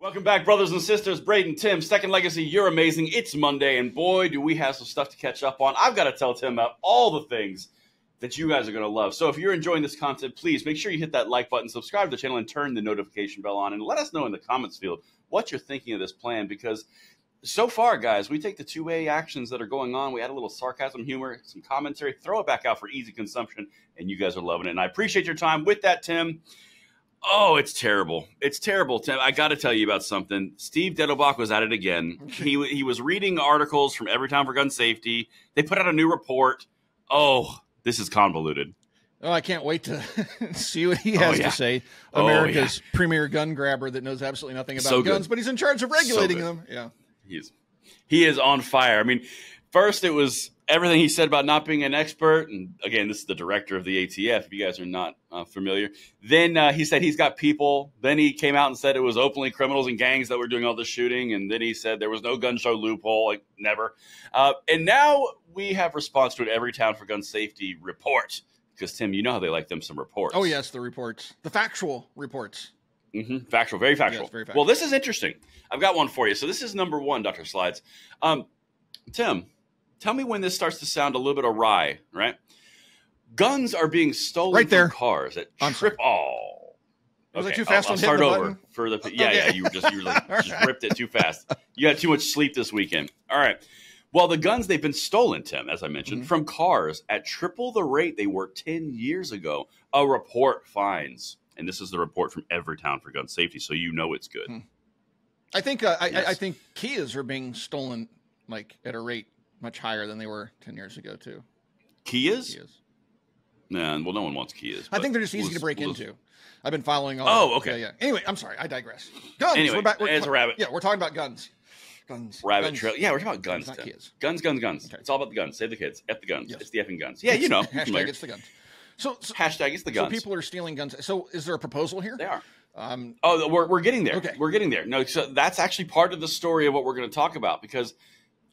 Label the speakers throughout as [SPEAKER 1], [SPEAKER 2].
[SPEAKER 1] Welcome back, brothers and sisters. Braden, Tim, Second Legacy, you're amazing. It's Monday, and boy, do we have some stuff to catch up on. I've got to tell Tim about all the things that you guys are going to love. So if you're enjoying this content, please make sure you hit that like button, subscribe to the channel, and turn the notification bell on. And let us know in the comments field what you're thinking of this plan, because so far, guys, we take the 2A actions that are going on. We add a little sarcasm, humor, some commentary, throw it back out for easy consumption, and you guys are loving it. And I appreciate your time with that, Tim. Oh, it's terrible. It's terrible, Tim. I got to tell you about something. Steve Dettelbach was at it again. He was reading articles from Everytown for Gun Safety. They put out a new report. Oh, this is convoluted.
[SPEAKER 2] Oh, I can't wait to see what he has to say. America's premier gun grabber that knows absolutely nothing about guns, but he's in charge of regulating them. Yeah,
[SPEAKER 1] he is on fire. I mean, first it was everything he said about not being an expert. And again, this is the director of the ATF, if you guys are not familiar. Then he said he's got people. Then he came out and said it was openly criminals and gangs that were doing all this shooting. And then he said there was no gun show loophole, like never. And now we have response to an Everytown for Gun Safety report. Because, Tim, you know how they like them some reports.
[SPEAKER 2] Oh, yes, the reports. The factual reports.
[SPEAKER 1] Mm-hmm. Factual, very factual.
[SPEAKER 2] Yes, very factual.
[SPEAKER 1] Well, this is interesting. I've got one for you. So this is number one, Dr. Slides. Tim, tell me when this starts to sound a little bit awry, right? Guns are being stolen from cars at trip. Oh,
[SPEAKER 2] was I too fast?
[SPEAKER 1] I'll start over for the. Yeah, you just ripped it too fast. You had too much sleep this weekend. All right. Well, the guns, they've been stolen, Tim, as I mentioned, from cars at triple the rate they were 10 years ago. A report finds, and this is the report from Everytown for Gun Safety, so you know it's good.
[SPEAKER 2] I think I think Kias are being stolen like at a rate much higher than they were 10 years ago, too.
[SPEAKER 1] Kias? Nah, well, no one wants Kias.
[SPEAKER 2] I think they're just easy to break into. I've been following all.
[SPEAKER 1] Oh, okay.
[SPEAKER 2] Yeah. Anyway, I'm sorry. I digress. Guns.
[SPEAKER 1] Anyway, as a rabbit.
[SPEAKER 2] Yeah, we're talking about guns. Guns.
[SPEAKER 1] Rabbit trail. Yeah, we're talking about guns.
[SPEAKER 2] Not kids.
[SPEAKER 1] Guns. Okay. It's all about the guns. Save the kids. F the guns. Yes. It's the effing guns. Yeah, you know.
[SPEAKER 2] Hashtag it's the guns. So
[SPEAKER 1] hashtag it's the guns.
[SPEAKER 2] So people are stealing guns. So is there a proposal here?
[SPEAKER 1] They are. We're getting there. Okay. We're getting there. No, so that's actually part of the story of what we're going to talk about, because,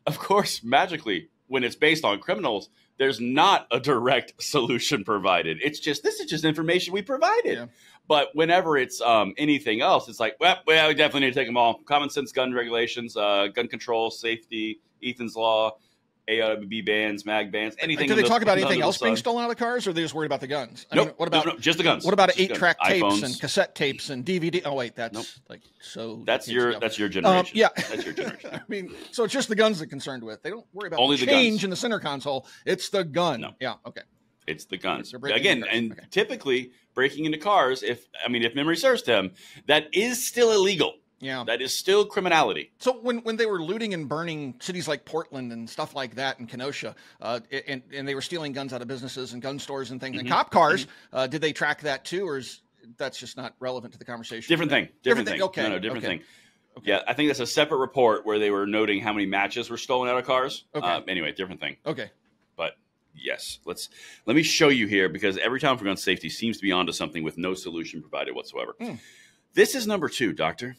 [SPEAKER 1] of course, magically, when it's based on criminals, there's not a direct solution provided. It's just, this is just information we provided. Yeah. But whenever it's anything else, it's like, well, we definitely need to take them all. Common sense gun regulations, gun control, safety, Ethan's Law, AOB bans, mag bans, anything.
[SPEAKER 2] Do they talk about anything else being stolen out of the cars, or are they just worried about the guns?
[SPEAKER 1] I mean, what about
[SPEAKER 2] just the guns? What about 8-track tapes and cassette tapes and DVD? Oh wait, that's like so.
[SPEAKER 1] That's your generation.
[SPEAKER 2] Yeah,
[SPEAKER 1] that's your generation.
[SPEAKER 2] I mean, so it's just the guns they're concerned with. They don't worry about
[SPEAKER 1] only
[SPEAKER 2] the change in the center console. It's the gun.
[SPEAKER 1] No.
[SPEAKER 2] Yeah. Okay.
[SPEAKER 1] It's the guns again, and typically breaking into cars. If memory serves, Tim, that is still illegal. Yeah, that is still criminality.
[SPEAKER 2] So when they were looting and burning cities like Portland and stuff like that and Kenosha, and they were stealing guns out of businesses and gun stores and things and cop cars, did they track that too, or is that's just not relevant to the conversation?
[SPEAKER 1] Different thing. Okay. No, different thing. Okay. Yeah, I think that's a separate report where they were noting how many matches were stolen out of cars. Okay. Anyway, different thing.
[SPEAKER 2] Okay.
[SPEAKER 1] But yes, let me show you here, because Everytown for Gun Safety seems to be onto something with no solution provided whatsoever. This is number 2, Doctor.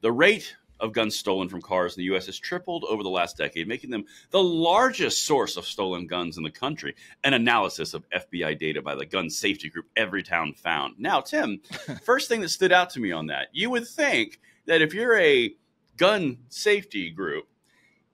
[SPEAKER 1] The rate of guns stolen from cars in the U.S. has tripled over the last decade, making them the largest source of stolen guns in the country. An analysis of FBI data by the gun safety group Everytown found. Now, Tim, first thing that stood out to me on that, you would think that if you're a gun safety group,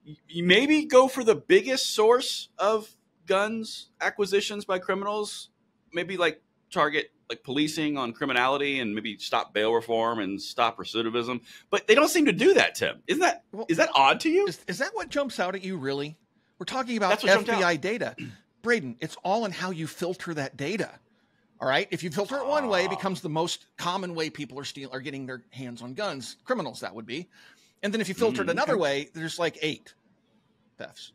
[SPEAKER 1] you maybe go for the biggest source of guns acquisitions by criminals, maybe like target like policing on criminality and maybe stop bail reform and stop recidivism. But they don't seem to do that, Tim. Is that odd to you?
[SPEAKER 2] Is that what jumps out at you, really? We're talking about FBI data. Braden, it's all in how you filter that data. All right? If you filter it one way, it becomes the most common way people are getting their hands on guns. Criminals, that would be. And then if you filter it another way, there's like 8 thefts.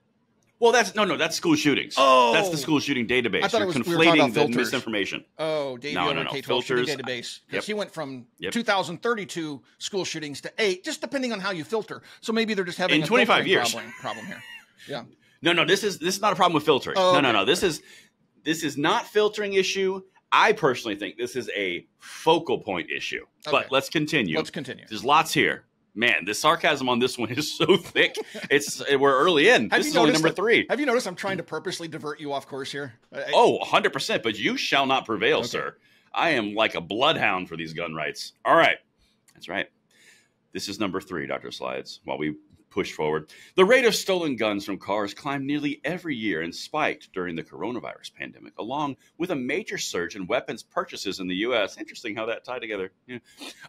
[SPEAKER 1] Well, that's school shootings. Oh, that's the school shooting database.
[SPEAKER 2] I thought
[SPEAKER 1] You're
[SPEAKER 2] conflating
[SPEAKER 1] the misinformation.
[SPEAKER 2] Oh, David filters database. Because he went from 2,032 school shootings to 8, just depending on how you filter. So maybe they're just having
[SPEAKER 1] a 25 years
[SPEAKER 2] problem here. Yeah.
[SPEAKER 1] No. This is not a problem with filtering. Oh, no. This is not filtering issue. I personally think this is a focal point issue. Okay. But let's continue. There's lots here. Man, the sarcasm on this one is so thick. We're early in. This is only number 3.
[SPEAKER 2] Have you noticed I'm trying to purposely divert you off course here?
[SPEAKER 1] 100%. But you shall not prevail, sir. I am like a bloodhound for these gun rights. All right. That's right. This is number 3, Dr. Slides, while we push forward. The rate of stolen guns from cars climbed nearly every year and spiked during the coronavirus pandemic, along with a major surge in weapons purchases in the U.S. Interesting how that tied together. Yeah.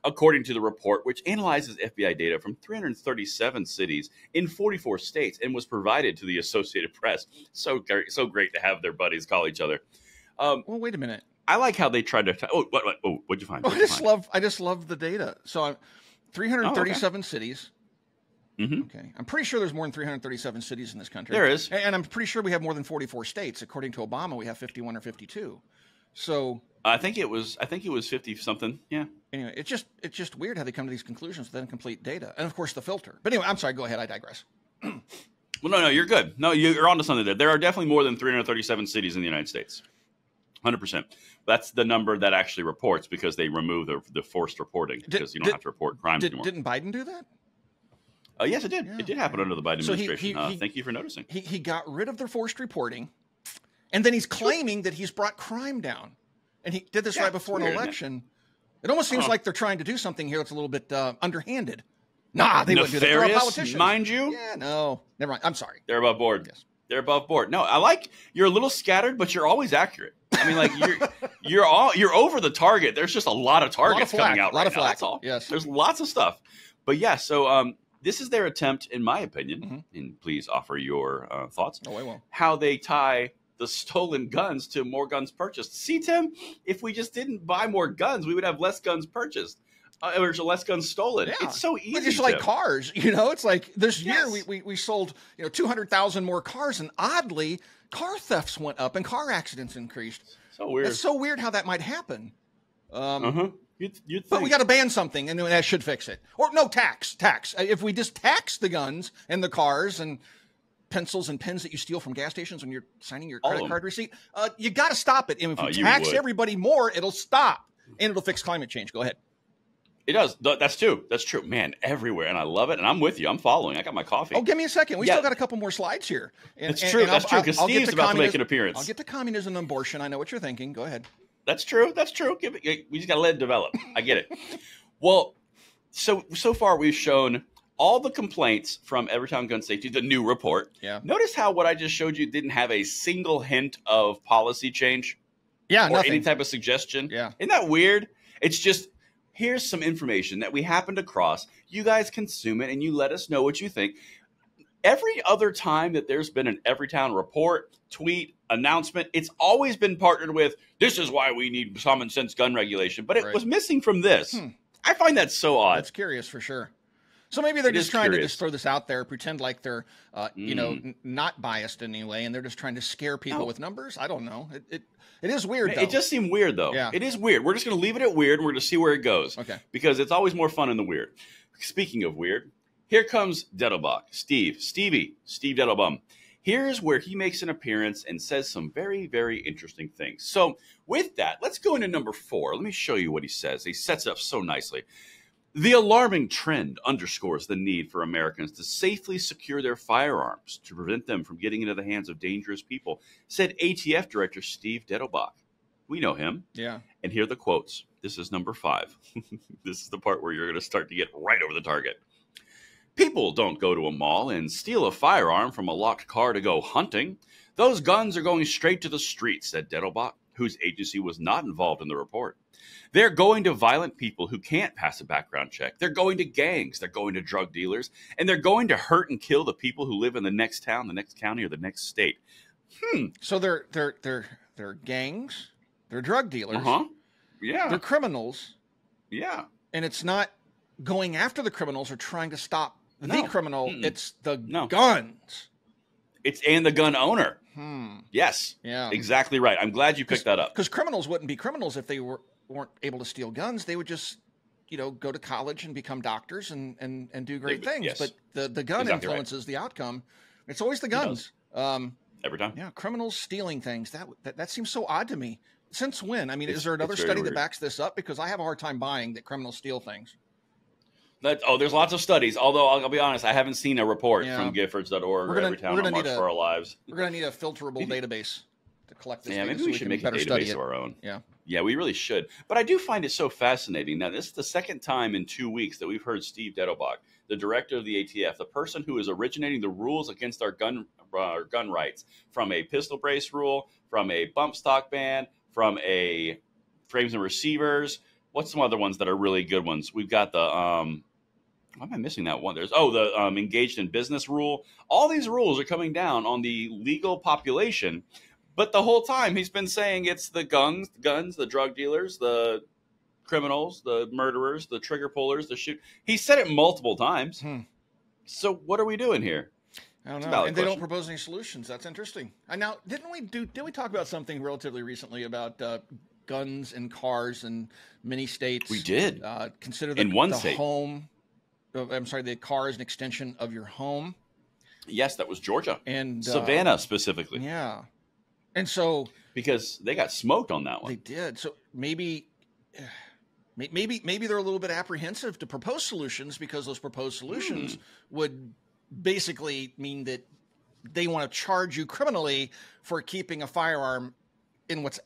[SPEAKER 1] According to the report, which analyzes FBI data from 337 cities in 44 states and was provided to the Associated Press. So great to have their buddies call each other.
[SPEAKER 2] Well, wait a minute.
[SPEAKER 1] I like how they tried to. What'd you find?
[SPEAKER 2] I just love the data. So 337 cities.
[SPEAKER 1] Mm-hmm.
[SPEAKER 2] Okay. I'm pretty sure there's more than 337 cities in this country.
[SPEAKER 1] There is.
[SPEAKER 2] And I'm pretty sure we have more than 44 states. According to Obama, we have 51 or 52. So
[SPEAKER 1] I think it was 50 something. Yeah.
[SPEAKER 2] Anyway, it's just weird how they come to these conclusions with incomplete data. And of course the filter. But anyway, I'm sorry, go ahead. I digress.
[SPEAKER 1] Well, no, you're good. No, you're onto something there. There are definitely more than 337 cities in the United States. 100%. That's the number that actually reports, because they remove the forced reporting, because you don't have to report crimes anymore.
[SPEAKER 2] Didn't Biden do that?
[SPEAKER 1] Yes, it did. Yeah. It did happen under the Biden administration.
[SPEAKER 2] He,
[SPEAKER 1] thank you for noticing.
[SPEAKER 2] He got rid of the forced reporting, and then he's claiming that he's brought crime down. And he did this right before an election. It almost seems like they're trying to do something here that's a little bit underhanded. Nah, they wouldn't do that. They're politicians. Mind you. Yeah, no. Never mind. I'm sorry.
[SPEAKER 1] They're above board.
[SPEAKER 2] Yes.
[SPEAKER 1] They're above board. No, I like you're a little scattered, but you're always accurate. I mean, like you're over the target. There's just a lot of targets coming out right now. That's all.
[SPEAKER 2] Yes.
[SPEAKER 1] There's lots of stuff. But yeah, so this is their attempt, in my opinion, and please offer your thoughts.
[SPEAKER 2] Oh, I will.
[SPEAKER 1] How they tie the stolen guns to more guns purchased. See, Tim, if we just didn't buy more guns, we would have less guns purchased. Or less guns stolen. Yeah. It's so easy.
[SPEAKER 2] It's like cars, It's like this year we sold 200,000 more cars, and oddly, car thefts went up and car accidents increased.
[SPEAKER 1] So weird.
[SPEAKER 2] It's so weird how that might happen.
[SPEAKER 1] You'd think.
[SPEAKER 2] But we got to ban something, and that should fix it. Or no, tax. If we just tax the guns and the cars and pencils and pens that you steal from gas stations when you're signing your credit card receipt, you got to stop it. And if you tax everybody more, it'll stop, and it'll fix climate change. Go ahead.
[SPEAKER 1] It does. That's true. That's true. Man, everywhere. And I love it. And I'm with you. I'm following. I got my coffee.
[SPEAKER 2] Oh, give me a second. We still got a couple more slides here.
[SPEAKER 1] That's true. That's true. Because Steve's about to make an appearance.
[SPEAKER 2] I'll get to communism and abortion. I know what you're thinking. Go ahead.
[SPEAKER 1] That's true. That's true. We just got to let it develop. I get it. Well, so far we've shown all the complaints from Everytown Gun Safety, the new report.
[SPEAKER 2] Yeah.
[SPEAKER 1] Notice how what I just showed you didn't have a single hint of policy change.
[SPEAKER 2] Yeah,
[SPEAKER 1] or
[SPEAKER 2] nothing.
[SPEAKER 1] Any type of suggestion.
[SPEAKER 2] Yeah.
[SPEAKER 1] Isn't that weird? It's just, here's some information that we happened across. You guys consume it and you let us know what you think. Every other time that there's been an Everytown report, tweet, announcement, it's always been partnered with, this is why we need common sense gun regulation. But it was missing from this. I find that so odd.
[SPEAKER 2] That's curious for sure. So maybe they're just trying to just throw this out there, pretend like they're, not biased in any way, and they're just trying to scare people with numbers. I don't know. It is weird, though.
[SPEAKER 1] It does seem weird, though.
[SPEAKER 2] Yeah.
[SPEAKER 1] It is weird. We're just going to leave it at weird, and we're going to see where it goes.
[SPEAKER 2] Okay.
[SPEAKER 1] Because it's always more fun in the weird. Speaking of weird, here comes Dettelbach, Steve Dettelbaum. Here's where he makes an appearance and says some very, very interesting things. So with that, let's go into number 4. Let me show you what he says. He sets it up so nicely. The alarming trend underscores the need for Americans to safely secure their firearms to prevent them from getting into the hands of dangerous people, said ATF Director Steve Dettelbach. We know him.
[SPEAKER 2] Yeah.
[SPEAKER 1] And here are the quotes. This is number 5. This is the part where you're going to start to get right over the target. People don't go to a mall and steal a firearm from a locked car to go hunting. Those guns are going straight to the streets, said Dettelbach, whose agency was not involved in the report. They're going to violent people who can't pass a background check. They're going to gangs. They're going to drug dealers. And they're going to hurt and kill the people who live in the next town, the next county, or the next state.
[SPEAKER 2] So they're gangs. They're drug dealers.
[SPEAKER 1] Yeah.
[SPEAKER 2] They're criminals.
[SPEAKER 1] Yeah.
[SPEAKER 2] And it's not going after the criminals or trying to stop the criminal. It's the guns.
[SPEAKER 1] And the gun owner. Yes.
[SPEAKER 2] Yeah.
[SPEAKER 1] Exactly right. I'm glad you picked that up.
[SPEAKER 2] Because criminals wouldn't be criminals if they weren't able to steal guns. They would just, go to college and become doctors and do great things.
[SPEAKER 1] Yes.
[SPEAKER 2] But the gun influences the outcome. It's always the guns.
[SPEAKER 1] Every time.
[SPEAKER 2] Yeah. Criminals stealing things. That seems so odd to me. Since when? I mean, is there another study that backs this up? Because I have a hard time buying that criminals steal things.
[SPEAKER 1] There's lots of studies. Although I'll be honest, I haven't seen a report from Giffords.org or Everytown or March for Our Lives.
[SPEAKER 2] We're going to need a filterable database collect this.
[SPEAKER 1] Yeah,
[SPEAKER 2] data
[SPEAKER 1] maybe we should make a database of our own. Yeah, we really should. But I do find it so fascinating. Now, this is the second time in 2 weeks that we've heard Steve Dettelbach, the director of the ATF, the person who is originating the rules against our gun rights, from a pistol brace rule, from a bump stock ban, from a frames and receivers. What's some other ones that are really good ones? We've got the why am I missing that one? There's the engaged in business rule. All these rules are coming down on the legal population, but the whole time he's been saying it's the guns, the drug dealers, the criminals, the murderers, the trigger pullers, the shoot. He said it multiple times. So what are we doing here?
[SPEAKER 2] I don't know. And they don't propose any solutions. That's interesting. Now, did we talk about something relatively recently about guns and cars in many states?
[SPEAKER 1] We did.
[SPEAKER 2] Consider
[SPEAKER 1] in one
[SPEAKER 2] the
[SPEAKER 1] state.
[SPEAKER 2] The car is an extension of your home.
[SPEAKER 1] Yes, that was Georgia
[SPEAKER 2] and
[SPEAKER 1] Savannah specifically.
[SPEAKER 2] Yeah, and so
[SPEAKER 1] because they got smoked on that one,
[SPEAKER 2] they did. So maybe they're a little bit apprehensive to propose solutions because those proposed solutions would basically mean that they want to charge you criminally for keeping a firearm in what's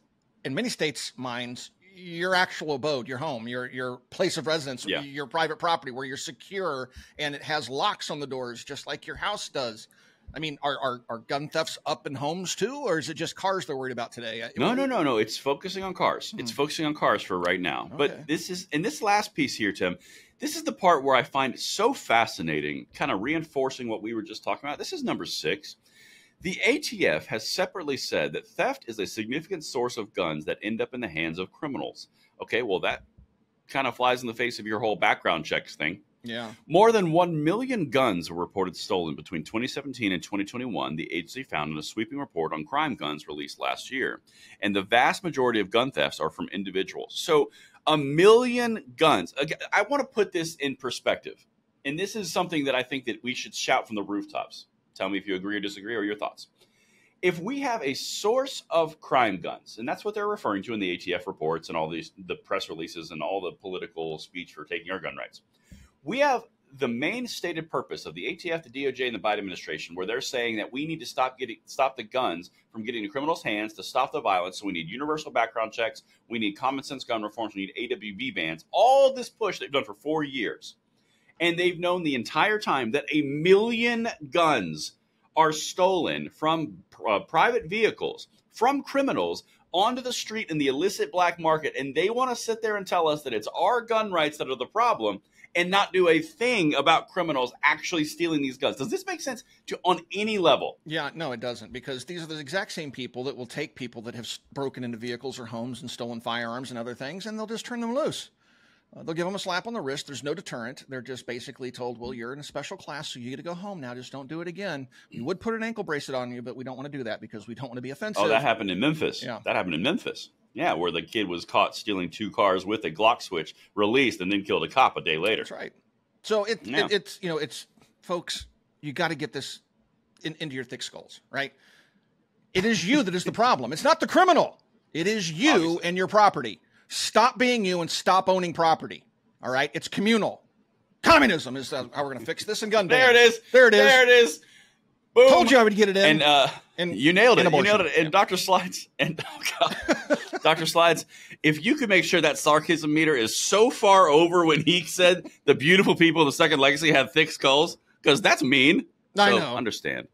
[SPEAKER 2] in many states' minds your actual abode, your home, your place of residence, your private property where you're secure and it has locks on the doors just like your house does. I mean, are gun thefts up in homes too, or is it just cars they're worried about today?
[SPEAKER 1] No. It's focusing on cars. It's focusing on cars for right now. Okay. But this is, in this last piece here, Tim, this is the part where I find it so fascinating, kind of reinforcing what we were just talking about. This is number 6. The ATF has separately said that theft is a significant source of guns that end up in the hands of criminals. Okay, well, that kind of flies in the face of your whole background checks thing.
[SPEAKER 2] Yeah.
[SPEAKER 1] More than 1 million guns were reported stolen between 2017 and 2021, the agency found in a sweeping report on crime guns released last year. And the vast majority of gun thefts are from individuals. So 1 million guns. Again, I want to put this in perspective. And this is something that I think that we should shout from the rooftops. Tell me if you agree or disagree or your thoughts. If we have a source of crime guns, and that's what they're referring to in the ATF reports and all the press releases and all the political speech for taking our gun rights, we have the main stated purpose of the ATF, the DOJ, and the Biden administration, where they're saying that we need to stop the guns from getting in criminals' hands, to stop the violence. So we need universal background checks. We need common sense gun reforms. We need AWB bans. All of this push they've done for 4 years. And they've known the entire time that 1 million guns are stolen from private vehicles, from criminals, onto the street in the illicit black market. And they want to sit there and tell us that it's our gun rights that are the problem and not do a thing about criminals actually stealing these guns. Does this make sense on any level?
[SPEAKER 2] Yeah, no, it doesn't, because these are the exact same people that will take people that have broken into vehicles or homes and stolen firearms and other things, and they'll just turn them loose. They'll give them a slap on the wrist. There's no deterrent. They're just basically told, well, you're in a special class, so you get to go home now. Just don't do it again. We would put an ankle bracelet on you, but we don't want to do that because we don't want to be offensive.
[SPEAKER 1] Oh, that happened in Memphis.
[SPEAKER 2] Yeah.
[SPEAKER 1] That happened in Memphis. Yeah, where the kid was caught stealing 2 cars with a Glock switch, released, and then killed a cop a day later.
[SPEAKER 2] That's right. So it's folks, you got to get this into your thick skulls, right? It is you that is the problem. It's not the criminal. It is you Obviously. And your property. Stop being you and stop owning property. All right? It's communal. Communism is how we're going to fix this in gun bans.
[SPEAKER 1] There it is.
[SPEAKER 2] There it is.
[SPEAKER 1] There it is. Boom.
[SPEAKER 2] Told you I would get it in.
[SPEAKER 1] And you nailed it. You nailed it. And Dr. Slides, Dr. Slides, if you could make sure that sarcasm meter is so far over when he said the beautiful people of the Second Legacy have thick skulls, because that's mean.
[SPEAKER 2] I know.
[SPEAKER 1] Understand.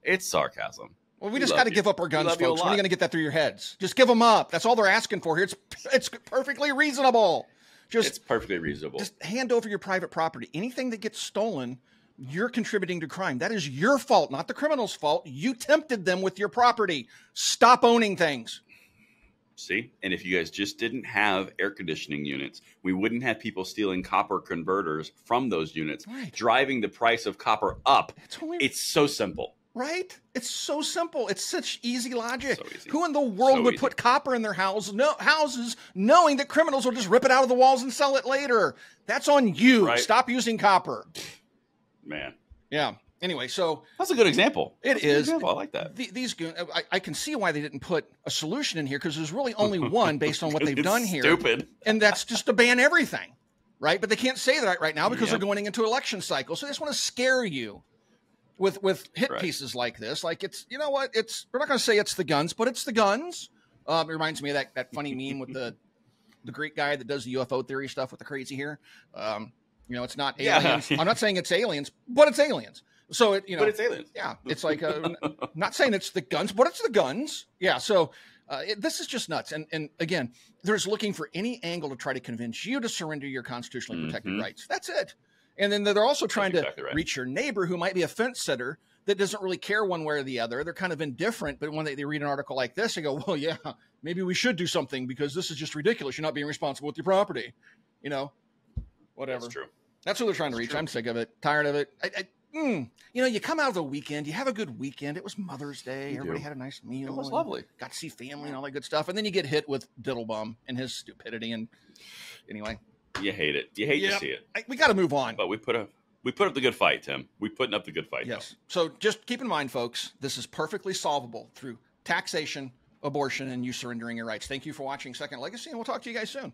[SPEAKER 1] It's sarcasm.
[SPEAKER 2] Well, we just got to give up our guns, folks. When are you going to get that through your heads? Just give them up. That's all they're asking for here. It's perfectly reasonable.
[SPEAKER 1] It's perfectly reasonable.
[SPEAKER 2] Just hand over your private property. Anything that gets stolen, you're contributing to crime. That is your fault, not the criminal's fault. You tempted them with your property. Stop owning things.
[SPEAKER 1] See? And if you guys just didn't have air conditioning units, we wouldn't have people stealing copper converters from those units, driving the price of copper up. It's so simple.
[SPEAKER 2] Right? It's so simple. It's such easy logic. So easy. Who in the world would put copper in their houses knowing that criminals will just rip it out of the walls and sell it later? That's on you. Right. Stop using copper.
[SPEAKER 1] Man.
[SPEAKER 2] Yeah. Anyway, so
[SPEAKER 1] that's a good example.
[SPEAKER 2] It is.
[SPEAKER 1] I like that.
[SPEAKER 2] These I can see why they didn't put a solution in here, because there's really only one based on what they've done here.
[SPEAKER 1] Stupid.
[SPEAKER 2] And that's just to ban everything. Right? But they can't say that right now because they're going into election cycle. So they just want to scare you. with hit pieces like this. Like it's, you know what? We're not going to say it's the guns, but it's the guns. It reminds me of that funny meme with the Greek guy that does the UFO theory stuff with the crazy hair. You know, it's not aliens. Yeah. I'm not saying it's aliens, but it's aliens. So it, you know,
[SPEAKER 1] but it's aliens.
[SPEAKER 2] Yeah, it's like not saying it's the guns, but it's the guns. Yeah. So this is just nuts. And again, there's looking for any angle to try to convince you to surrender your constitutionally protected rights. That's it. And then they're also trying to reach your neighbor who might be a fence sitter that doesn't really care one way or the other. They're kind of indifferent, but when they read an article like this, they go, well, yeah, maybe we should do something because this is just ridiculous. You're not being responsible with your property. You know, whatever.
[SPEAKER 1] That's true.
[SPEAKER 2] That's who they're trying to reach. True. I'm sick of it. Tired of it. You know, you come out of the weekend, you have a good weekend. It was Mother's Day. Everybody had a nice meal.
[SPEAKER 1] It was lovely.
[SPEAKER 2] Got to see family and all that good stuff. And then you get hit with Diddlebum and his stupidity. And anyway.
[SPEAKER 1] You hate it. You hate to see it.
[SPEAKER 2] We got to move on.
[SPEAKER 1] But we put up the good fight, Tim. We're putting up the good fight.
[SPEAKER 2] Yes. Though. So just keep in mind, folks, this is perfectly solvable through taxation, abortion, and you surrendering your rights. Thank you for watching Second Legacy, and we'll talk to you guys soon.